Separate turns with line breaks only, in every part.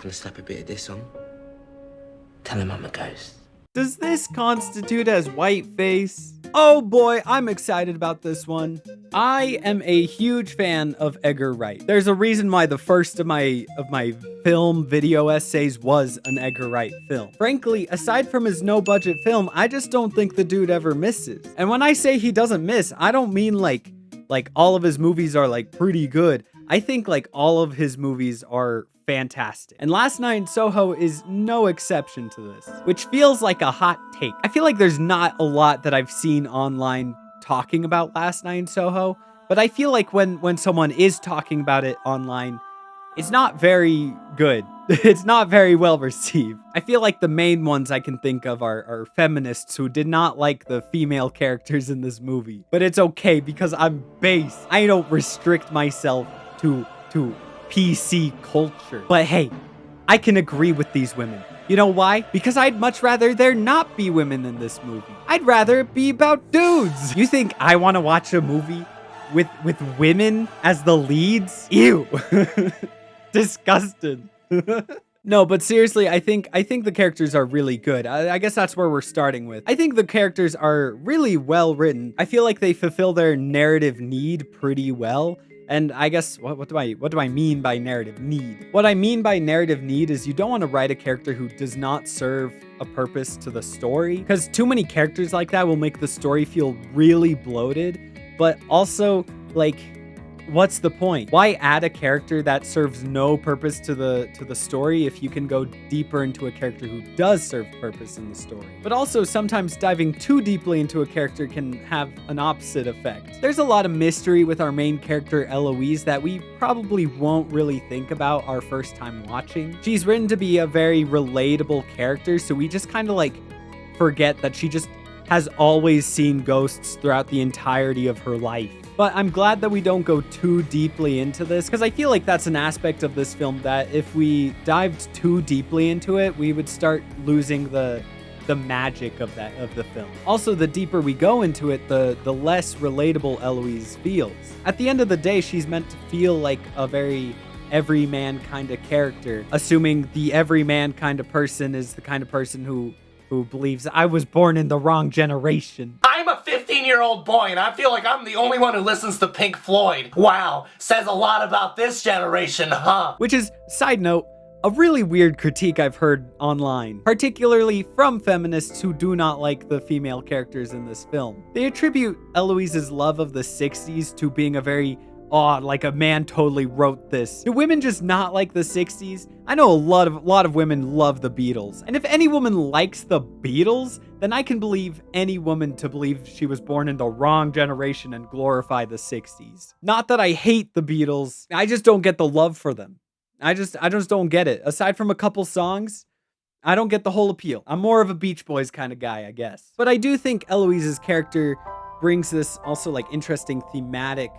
gonna slap a bit of this on. Tell him I'm a ghost.
Does this constitute as whiteface? Oh boy, I'm excited about this one. I am a huge fan of Edgar Wright. There's a reason why the first of my film video essays was an Edgar Wright film. Frankly, aside from his no-budget film, I just don't think the dude ever misses. And when I say he doesn't miss, I don't mean like all of his movies are like pretty good. I think like all of his movies are fantastic. And Last Night in Soho is no exception to this, which feels like a hot take. I feel like there's not a lot that I've seen online talking about Last Night in Soho, but I feel like when someone is talking about it online, it's not very good. It's not very well received. I feel like the main ones I can think of are feminists who did not like the female characters in this movie. But it's okay because I'm base. I don't restrict myself to PC culture. But hey, I can agree with these women. You know why? Because I'd much rather there not be women in this movie. I'd rather it be about dudes. You think I want to watch a movie with women as the leads? Ew. Disgusting. No, but seriously, I think the characters are really good. I guess that's where we're starting with. I think the characters are really well written. I feel like they fulfill their narrative need pretty well. And I guess, what do I mean by narrative need? What I mean by narrative need is you don't want to write a character who does not serve a purpose to the story, because too many characters like that will make the story feel really bloated, but also, like, what's the point? Why add a character that serves no purpose to the story if you can go deeper into a character who does serve purpose in the story? But also, sometimes diving too deeply into a character can have an opposite effect. There's a lot of mystery with our main character, Eloise, that we probably won't really think about our first time watching. She's written to be a very relatable character, so we just kind of like forget that she just has always seen ghosts throughout the entirety of her life. But I'm glad that we don't go too deeply into this, because I feel like that's an aspect of this film that if we dived too deeply into it, we would start losing the magic of the film. Also, the deeper we go into it, the less relatable Eloise feels. At the end of the day, she's meant to feel like a very everyman kind of character, assuming the everyman kind of person is the kind of person who believes I was born in the wrong generation.
I'm a 15-year-old boy, and I feel like I'm the only one who listens to Pink Floyd. Wow, says a lot about this generation, huh?
Which is, side note, a really weird critique I've heard online, particularly from feminists who do not like the female characters in this film. They attribute Eloise's love of the 60s to being a very like a man totally wrote this. Do women just not like the 60s? I know a lot of women love the Beatles. And if any woman likes the Beatles, then I can believe any woman to believe she was born in the wrong generation and glorify the 60s. Not that I hate the Beatles, I just don't get the love for them. I just don't get it. Aside from a couple songs, I don't get the whole appeal. I'm more of a Beach Boys kind of guy, I guess. But I do think Eloise's character brings this also like interesting thematic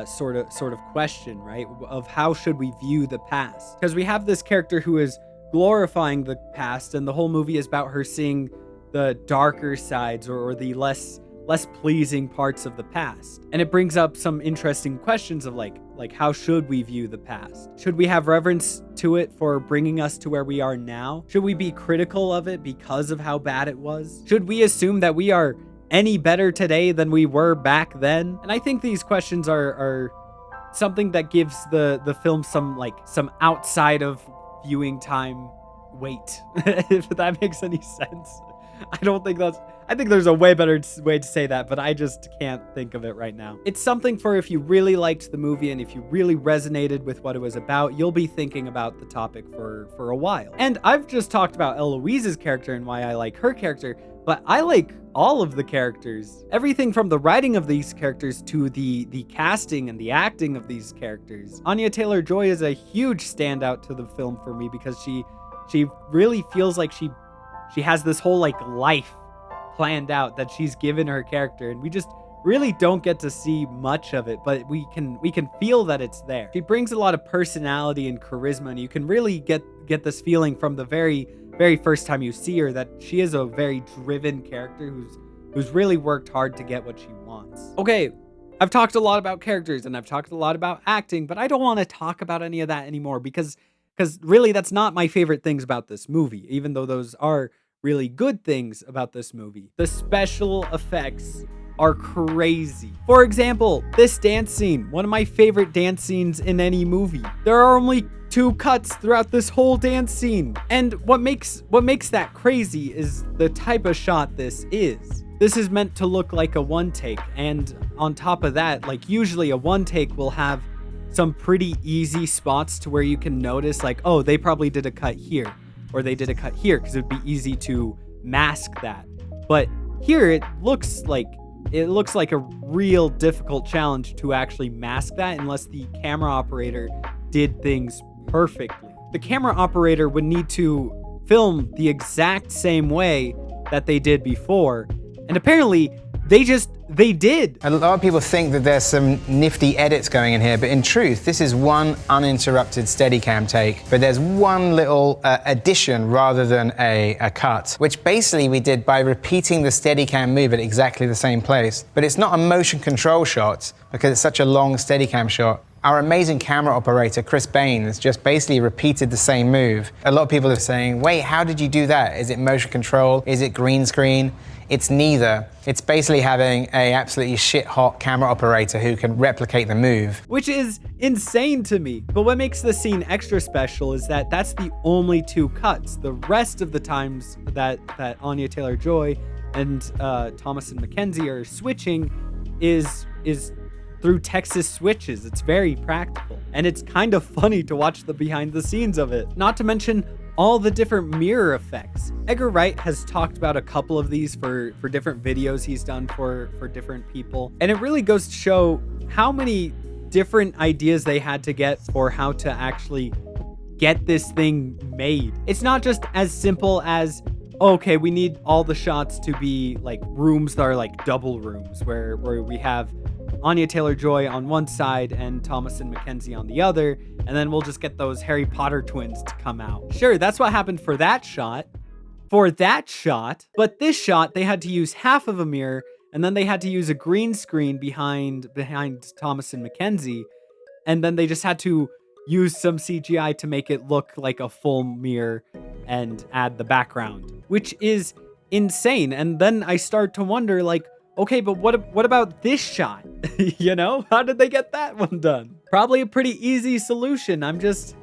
sort of question, right? Of how should we view the past? Because we have this character who is glorifying the past, and the whole movie is about her seeing the darker sides or the less pleasing parts of the past. And it brings up some interesting questions of like how should we view the past? Should we have reverence to it for bringing us to where we are now? Should we be critical of it because of how bad it was? Should we assume that we are any better today than we were back then? And I think these questions are something that gives the film some outside of viewing time weight, if that makes any sense. I think there's a way better way to say that, but I just can't think of it right now. It's something for if you really liked the movie and if you really resonated with what it was about, you'll be thinking about the topic for a while. And I've just talked about Eloise's character and why I like her character, but I like all of the characters. Everything from the writing of these characters to the casting and the acting of these characters. Anya Taylor-Joy is a huge standout to the film for me because she really feels like she has this whole like life planned out that she's given her character, and we just really don't get to see much of it, but we can feel that it's there. She brings a lot of personality and charisma, and you can really get this feeling from the very first time you see her that she is a very driven character who's really worked hard to get what she wants. Okay, I've talked a lot about characters and I've talked a lot about acting, but I don't want to talk about any of that anymore because Because really, that's not my favorite things about this movie, even though those are really good things about this movie. The special effects are crazy. For example, this dance scene, one of my favorite dance scenes in any movie. There are only 2 cuts throughout this whole dance scene. And what makes that crazy is the type of shot this is. This is meant to look like a one take, and on top of that, like usually a one take will have some pretty easy spots to where you can notice like, oh, they probably did a cut here, or they did a cut here, because it would be easy to mask that. But here it looks like a real difficult challenge to actually mask that unless the camera operator did things perfectly. The camera operator would need to film the exact same way that they did before, and apparently they did.
A lot of people think that there's some nifty edits going in here, but in truth, this is one uninterrupted Steadicam take. But there's one little addition rather than a cut, which basically we did by repeating the Steadicam move at exactly the same place. But it's not a motion control shot because it's such a long Steadicam shot. Our amazing camera operator, Chris Bain, has just basically repeated the same move. A lot of people are saying, wait, how did you do that? Is it motion control? Is it green screen? It's neither. It's basically having a absolutely shit-hot camera operator who can replicate the move.
Which is insane to me. But what makes the scene extra special is that that's the only 2 cuts. The rest of the times that Anya Taylor-Joy and Thomasin McKenzie are switching is through Texas switches. It's very practical. And it's kind of funny to watch the behind the scenes of it. Not to mention all the different mirror effects. Edgar Wright has talked about a couple of these for different videos he's done for different people. And it really goes to show how many different ideas they had to get for how to actually get this thing made. It's not just as simple as, okay, we need all the shots to be like rooms that are like double rooms where we have Anya Taylor-Joy on one side and Thomasin McKenzie on the other, and then we'll just get those Harry Potter twins to come out. Sure, that's what happened for that shot. But this shot, they had to use half of a mirror, and then they had to use a green screen behind Thomasin McKenzie, and then they just had to use some CGI to make it look like a full mirror and add the background, which is insane. And then I start to wonder, like, okay, but what about this shot? You know, how did they get that one done? Probably a pretty easy solution. I'm just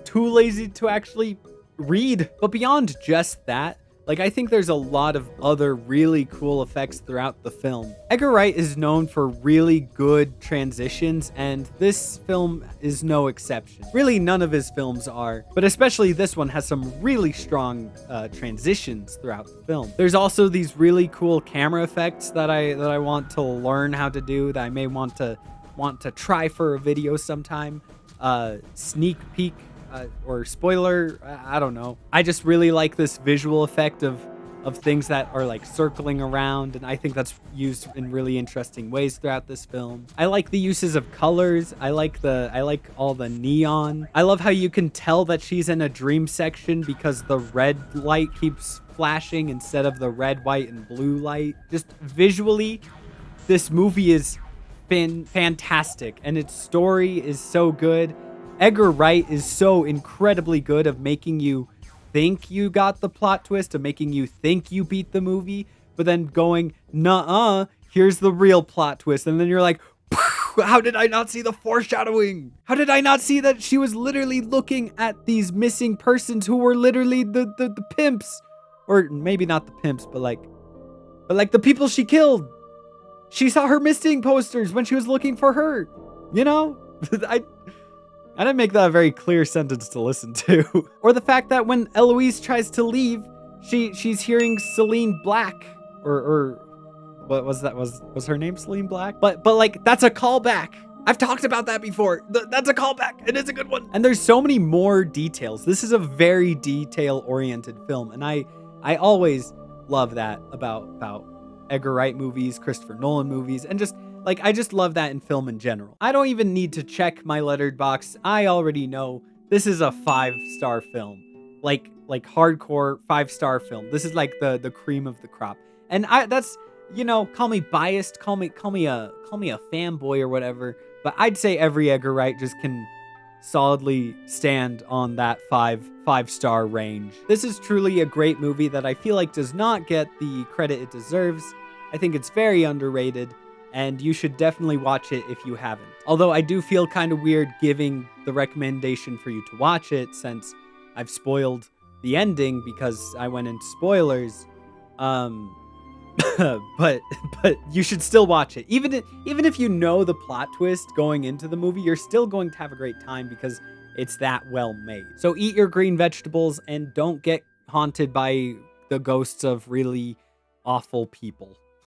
too lazy to actually read. But beyond just that, like, I think there's a lot of other really cool effects throughout the film. Edgar Wright is known for really good transitions, and this film is no exception. Really, none of his films are, but especially this one has some really strong transitions throughout the film. There's also these really cool camera effects that I want to learn how to do, that I may want to try for a video sometime. Sneak peek. Or spoiler, I don't know. I just really like this visual effect of things that are like circling around, and I think that's used in really interesting ways throughout this film. I like the uses of colors. I like all the neon. I love how you can tell that she's in a dream section because the red light keeps flashing instead of the red, white, and blue light. Just visually, this movie is fantastic, and its story is so good. Edgar Wright is so incredibly good of making you think you got the plot twist, of making you think you beat the movie, but then going, nuh-uh, here's the real plot twist. And then you're like, how did I not see the foreshadowing? How did I not see that she was literally looking at these missing persons who were literally the pimps? Or maybe not the pimps, but like the people she killed. She saw her missing posters when she was looking for her. You know? I didn't make that a very clear sentence to listen to. Or the fact that when Eloise tries to leave, she's hearing Celine Black, or what was that? Was her name Celine Black? But like, that's a callback. I've talked about that before. That's a callback. It is a good one. And there's so many more details. This is a very detail-oriented film, and I always love that about Edgar Wright movies, Christopher Nolan movies, and just like, I just love that in film in general. I don't even need to check my Letterboxd. I already know this is a 5-star film. Like hardcore 5-star film. This is like the cream of the crop. And that's, you know, call me biased, call me a fanboy or whatever, but I'd say every Edgar Wright just solidly stand on that five-star range. This is truly a great movie that I feel like does not get the credit it deserves. I think it's very underrated, and you should definitely watch it if you haven't. Although I do feel kind of weird giving the recommendation for you to watch it, since I've spoiled the ending because I went into spoilers. but you should still watch it. Even if you know the plot twist going into the movie, you're still going to have a great time because it's that well made. So eat your green vegetables and don't get haunted by the ghosts of really awful people.